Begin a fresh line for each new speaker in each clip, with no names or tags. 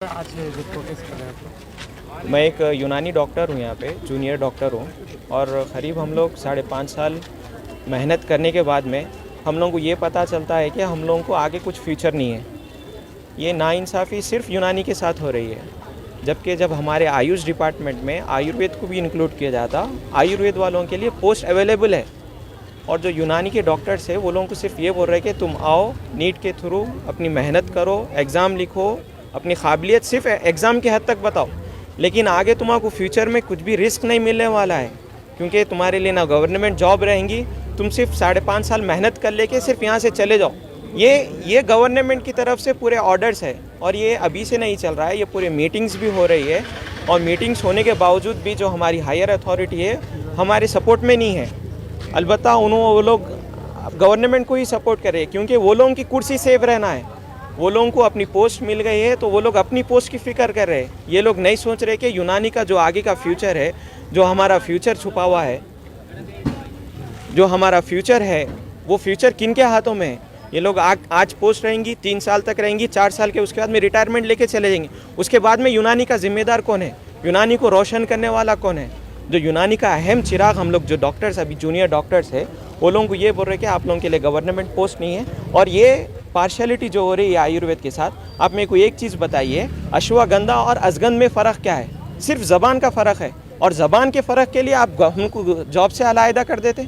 आज जो प्रोटेस्ट कर रहे हैं
मैं एक यूनानी डॉक्टर हूँ, यहाँ पे जूनियर डॉक्टर हूँ। और करीब हम लोग 5.5 साल मेहनत करने के बाद में हम लोगों को ये पता चलता है कि हम लोगों को आगे कुछ फ्यूचर नहीं है। ये नाइंसाफ़ी सिर्फ यूनानी के साथ हो रही है, जबकि जब हमारे आयुष डिपार्टमेंट में आयुर्वेद को भी इंक्लूड किया जाता, आयुर्वेद वालों के लिए पोस्ट अवेलेबल है। और जो यूनानी के डॉक्टर्स हैं वो लोगों को सिर्फ ये बोल रहे हैं कि तुम आओ, नीट के थ्रू अपनी मेहनत करो, एग्ज़ाम लिखो, अपनी काबिलियत सिर्फ एग्ज़ाम के हद तक बताओ, लेकिन आगे तुम्हारा फ्यूचर में कुछ भी रिस्क नहीं मिलने वाला है, क्योंकि तुम्हारे लिए ना गवर्नमेंट जॉब रहेंगी। तुम सिर्फ 5.5 साल मेहनत कर लेके सिर्फ यहाँ से चले जाओ। ये गवर्नमेंट की तरफ से पूरे ऑर्डर्स है, और ये अभी से नहीं चल रहा है, ये पूरे मीटिंग्स भी हो रही है। और मीटिंग्स होने के बावजूद भी जो हमारी हायर अथॉरिटी है हमारे सपोर्ट में नहीं है। अलबत्ता वो लोग गवर्नमेंट को ही सपोर्ट कर रहे हैं, क्योंकि वो लोगों की कुर्सी सेफ रहना है। वो लोगों को अपनी पोस्ट मिल गई है तो वो लोग अपनी पोस्ट की फ़िक्र कर रहे हैं। ये लोग नहीं सोच रहे कि यूनानी का जो आगे का फ्यूचर है, जो हमारा फ्यूचर छुपा हुआ है, जो हमारा फ्यूचर है, वो फ्यूचर किन के हाथों में है। ये लोग आज पोस्ट रहेंगी, 3 साल तक रहेंगी, 4 साल के उसके बाद में रिटायरमेंट लेके चले जाएंगे। उसके बाद में यूनानी का जिम्मेदार कौन है? यूनानी को रोशन करने वाला कौन है? जो यूनानी का अहम चिराग हम लोग जो डॉक्टर्स अभी जूनियर डॉक्टर्स है वो लोगों को ये बोल रहे हैं कि आप लोगों के लिए गवर्नमेंट पोस्ट नहीं है। और ये पार्शियलिटी जो हो रही है आयुर्वेद के साथ, आप मेरे को एक चीज़ बताइए, अश्वगंधा और अजगंध में फ़र्क क्या है? सिर्फ ज़बान का फ़र्क है, और ज़बान के फ़र्क के लिए आप उनको जॉब से अलहदा कर देते।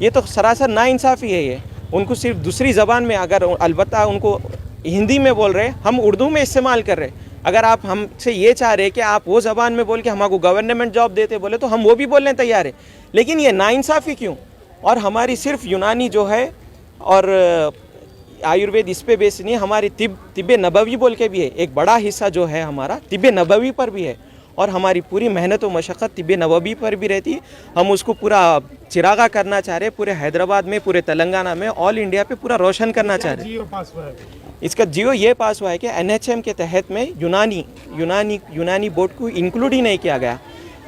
ये तो सरासर नाइंसाफ़ी है। ये उनको सिर्फ दूसरी ज़बान में, अगर अलबत्ता उनको हिंदी में बोल रहे, हम उर्दू में इस्तेमाल कर रहे। अगर आप हमसे ये चाह रहे कि आप वो ज़बान में बोल के हमको गवर्नमेंट जॉब देते बोले, तो हम वो भी बोलने तैयार है। लेकिन ये नाइंसाफ़ी क्यों? और हमारी सिर्फ यूनानी जो है और आयुर्वेद इस पे बेस नहीं, हमारी तिब्बे नबवी बोल के भी है। एक बड़ा हिस्सा जो है हमारा तिब्बे नबवी पर भी है, और हमारी पूरी मेहनत और मशक्क़त तिब्बे नबवी पर भी रहती है। हम उसको पूरा चिरागा करना चाह रहे हैं, पूरे हैदराबाद में, पूरे तेलंगाना में, ऑल इंडिया पे पूरा रोशन करना चाह रहे हैं। इसका जियो ये पास हुआ है कि NHM के तहत में यूनानी बोर्ड को इंक्लूड ही नहीं किया गया,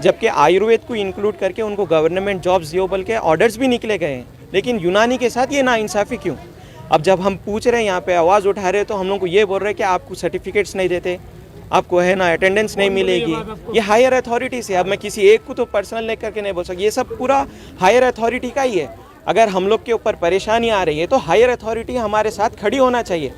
जबकि आयुर्वेद को इंक्लूड करके उनको गवर्नमेंट जॉब्स दियो बोल के ऑर्डर्स भी निकले गए हैं। लेकिन यूनानी के साथ ये नाइंसाफ़ी क्यों? अब जब हम पूछ रहे हैं, यहाँ पे आवाज़ उठा रहे हैं, तो हम लोग को ये बोल रहे हैं कि आपको सर्टिफिकेट्स नहीं देते, आपको है ना अटेंडेंस नहीं मिलेगी। ये हायर अथॉरिटी से, अब मैं किसी एक को तो पर्सनल लेकर के नहीं बोल सकता, ये सब पूरा हायर अथॉरिटी का ही है। अगर हम लोग के ऊपर परेशानी आ रही है तो हायर अथॉरिटी हमारे साथ खड़ी होना चाहिए।